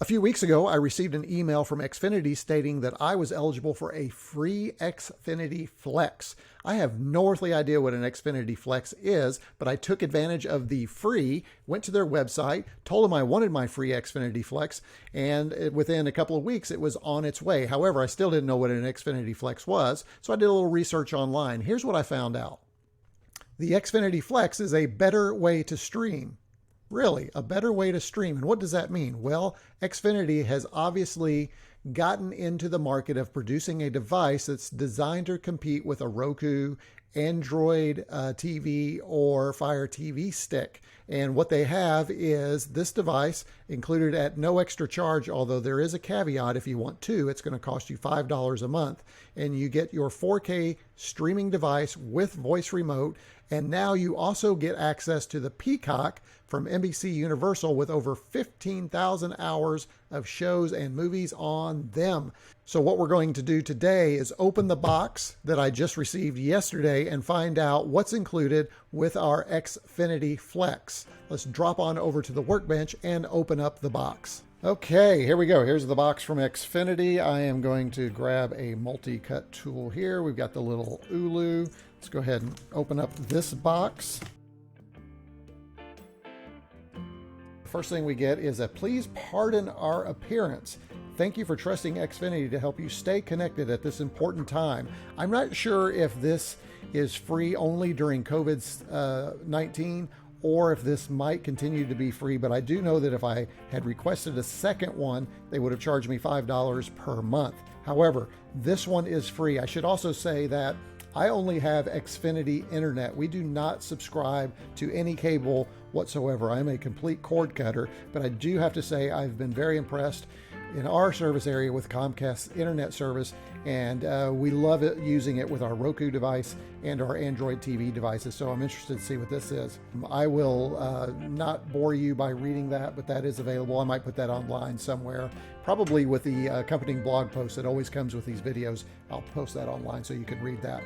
A few weeks ago, I received an email from Xfinity stating that I was eligible for a free Xfinity Flex. I have no earthly idea what an Xfinity Flex is, but I took advantage of the free, went to their website, told them I wanted my free Xfinity Flex, and within a couple of weeks, it was on its way. However, I still didn't know what an Xfinity Flex was, so I did a little research online. Here's what I found out. The Xfinity Flex is a better way to stream. Really, a better way to stream. And what does that mean? Well, Xfinity has obviously gotten into the market of producing a device that's designed to compete with a Roku, Android TV, or Fire TV stick. And what they have is this device included at no extra charge, although there is a caveat. If you want two, it's going to cost you $5 a month. And you get your 4K streaming device with voice remote. And now you also get access to the Peacock from NBC Universal with over 15,000 hours of shows and movies on them. So what we're going to do today is open the box that I just received yesterday and find out what's included with our Xfinity Flex. Let's drop on over to the workbench and open up the box. Okay, here we go. Here's the box from Xfinity. I am going to grab a multi-cut tool here. We've got the little Ulu. Let's go ahead and open up this box. First thing we get is a please pardon our appearance. Thank you for trusting Xfinity to help you stay connected at this important time. I'm not sure if this is free only during COVID-19 or if this might continue to be free, but I do know that if I had requested a second one, they would have charged me $5 per month. However, this one is free. I should also say that I only have Xfinity Internet. We do not subscribe to any cable whatsoever. I'm a complete cord cutter, but I do have to say I've been very impressed in our service area with Comcast internet service, and we love it using it with our Roku device and our Android TV devices. So I'm interested to see what this is. I will not bore you by reading that, but that is available. I might put that online somewhere, probably with the accompanying blog post that always comes with these videos. I'll post that online so you can read that.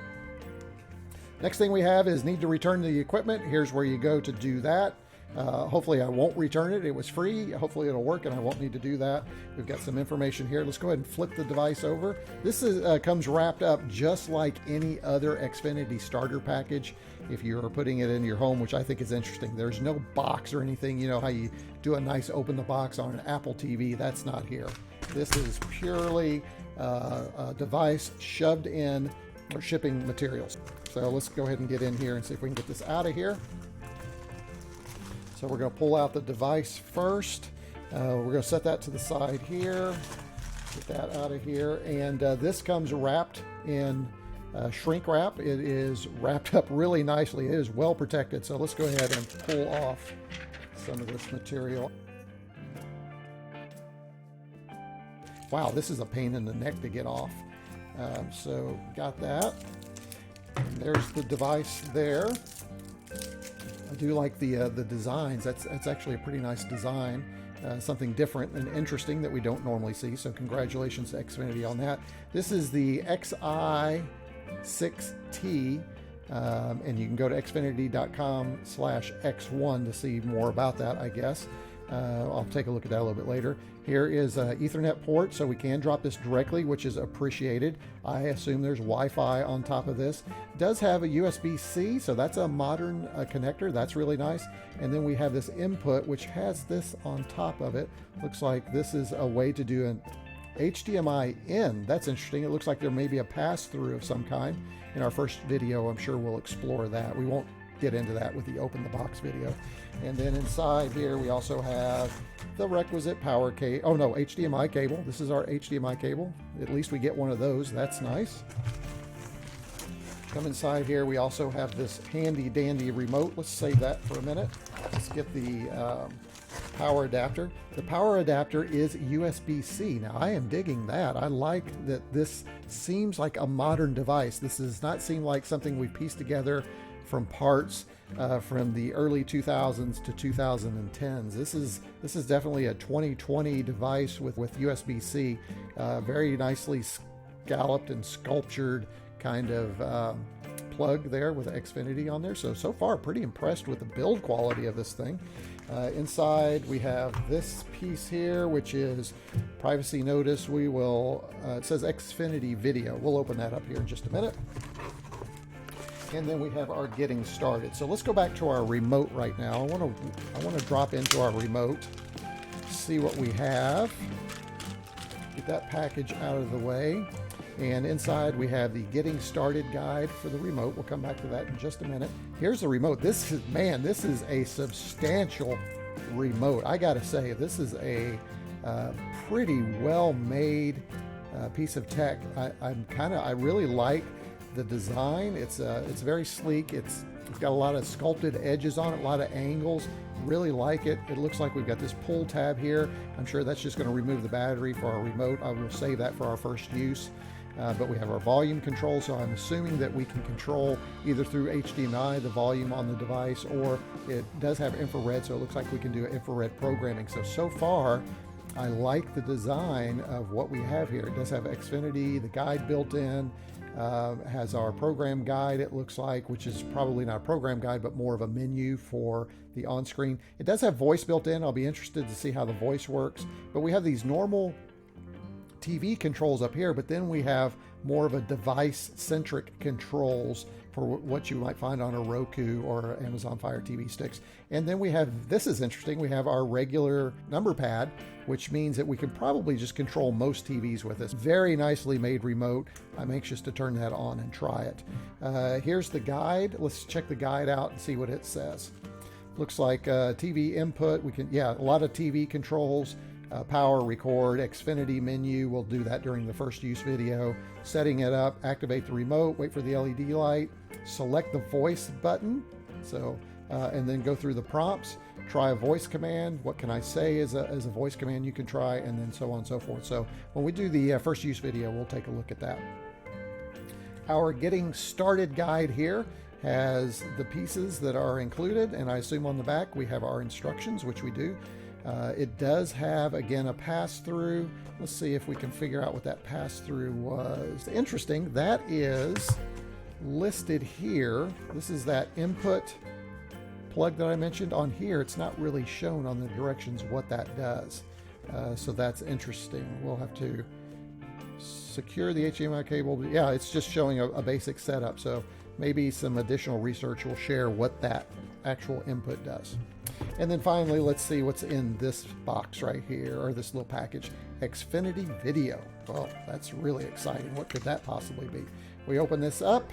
Next thing we have is need to return the equipment. Here's where you go to do that. Hopefully I won't return it. It was free. Hopefully it'll work and I won't need to do that. We've got some information here. Let's go ahead and flip the device over. This comes wrapped up just like any other Xfinity starter package if you're putting it in your home, which I think is interesting. There's no box or anything. You know how you do a nice open the box on an Apple TV? That's not here. This is purely a device shoved in or shipping materials. So let's go ahead and get in here and see if we can get this out of here. So we're going to pull out the device first. We're going to set that to the side here. Get that out of here. And this comes wrapped in shrink wrap. It is wrapped up really nicely. It is well protected. So let's go ahead and pull off some of this material. Wow, this is a pain in the neck to get off. So got that. And there's the device there. I do like the designs. That's actually a pretty nice design. Something different and interesting that we don't normally see. So congratulations to Xfinity on that. This is the Xi6T, and you can go to xfinity.com/X1 to see more about that, I guess. I'll take a look at that a little bit later. Here is an Ethernet port, so we can drop this directly, which is appreciated. I assume there's Wi-Fi on top of this. It does have a USB-C, so that's a modern connector. That's really nice. And then we have this input, which has this on top of it. Looks like this is a way to do an HDMI in. That's interesting. It looks like there may be a pass-through of some kind. In our first video, I'm sure we'll explore that. We won't get into that with the open the box video. And then inside here we also have the requisite power cable. Oh no, HDMI cable. This is our HDMI cable. At least we get one of those. That's nice. Come inside here, we also have this handy dandy remote. Let's save that for a minute. Let's get the power adapter. The power adapter is USB-C. Now I am digging that. I like that this seems like a modern device. This does not seem like something we pieced together from parts from the early 2000s to 2010s. This is definitely a 2020 device with USB-C, very nicely scalloped and sculptured kind of plug there with Xfinity on there. So far, pretty impressed with the build quality of this thing. Inside, we have this piece here, which is privacy notice. We will, it says Xfinity Video. We'll open that up here in just a minute. And then we have our getting started. So let's go back to our remote right now. I want to drop into our remote, see what we have. Get that package out of the way. And inside we have the getting started guide for the remote. We'll come back to that in just a minute. Here's the remote. This is a substantial remote. I gotta say, this is a pretty well made piece of tech. I really like the design. It's very sleek. It's got a lot of sculpted edges on it, a lot of angles. Really like it. It looks like we've got this pull tab here. I'm sure that's just going to remove the battery for our remote. I will save that for our first use. But we have our volume control, so I'm assuming that we can control either through HDMI the volume on the device, or it does have infrared, so it looks like we can do infrared programming. So far, I like the design of what we have here. It does have Xfinity, the guide built in, has our program guide, it looks like, which is probably not a program guide, but more of a menu for the on-screen. It does have voice built in. I'll be interested to see how the voice works. But we have these normal TV controls up here, but then we have more of a device-centric controls for what you might find on a Roku or Amazon Fire TV sticks. And then we have, this is interesting, we have our regular number pad, which means that we can probably just control most TVs with this. Very nicely made remote. I'm anxious to turn that on and try it. Here's the guide. Let's check the guide out and see what it says. Looks like TV input. A lot of TV controls. Power, record, Xfinity menu. We'll do that during the first use video. Setting it up, activate the remote, wait for the LED light, select the voice button. And then go through the prompts, try a voice command. What can I say as a voice command you can try, and then so on and so forth. So when we do the first use video, we'll take a look at that. Our getting started guide here has the pieces that are included, and I assume on the back we have our instructions, which we do. It does have, again, a pass-through. Let's see if we can figure out what that pass-through was. Interesting, that is listed here. This is that input plug that I mentioned on here. It's not really shown on the directions what that does. So that's interesting. We'll have to secure the HDMI cable. Yeah, it's just showing a basic setup. So maybe some additional research will share what that actual input does. And then finally, let's see what's in this box right here, or this little package. Xfinity Video. Well, that's really exciting. What could that possibly be? We open this up.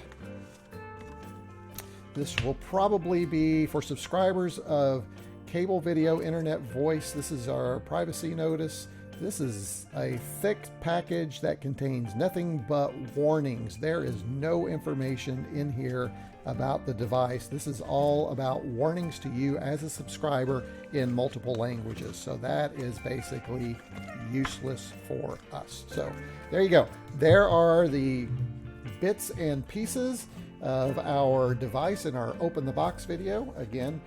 This will probably be for subscribers of cable video, internet, voice. This is our privacy notice. This is a thick package that contains nothing but warnings. There is no information in here about the device. This is all about warnings to you as a subscriber in multiple languages. So that is basically useless for us. So there you go. There are the bits and pieces of our device in our Open the Box video. Again,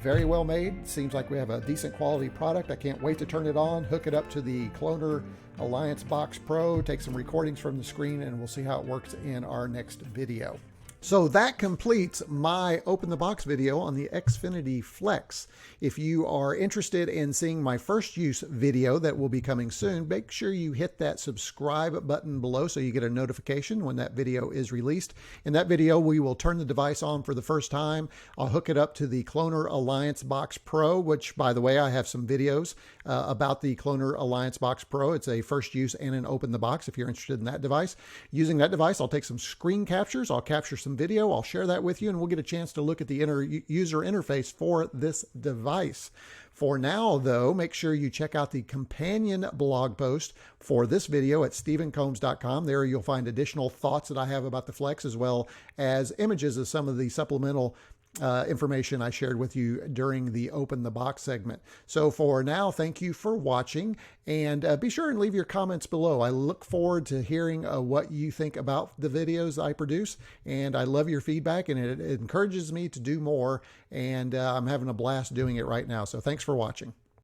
very well made. Seems like we have a decent quality product. I can't wait to turn it on, hook it up to the Cloner Alliance Box Pro, take some recordings from the screen, and we'll see how it works in our next video. So that completes my Open the Box video on the Xfinity Flex. If you are interested in seeing my first use video that will be coming soon, make sure you hit that subscribe button below so you get a notification when that video is released. In that video, we will turn the device on for the first time. I'll hook it up to the Cloner Alliance Box Pro, which, by the way, I have some videos about the Cloner Alliance Box Pro. It's a first use and an Open the Box if you're interested in that device. Using that device, I'll take some screen captures. I'll capture some video. I'll share that with you, and we'll get a chance to look at the user interface for this device. For now, though, make sure you check out the companion blog post for this video at stephencombs.com. There you'll find additional thoughts that I have about the Flex, as well as images of some of the supplemental information I shared with you during the Open the Box segment. So for now, thank you for watching, and be sure and leave your comments below. I look forward to hearing what you think about the videos I produce, and I love your feedback, and it encourages me to do more, and I'm having a blast doing it right now. So thanks for watching.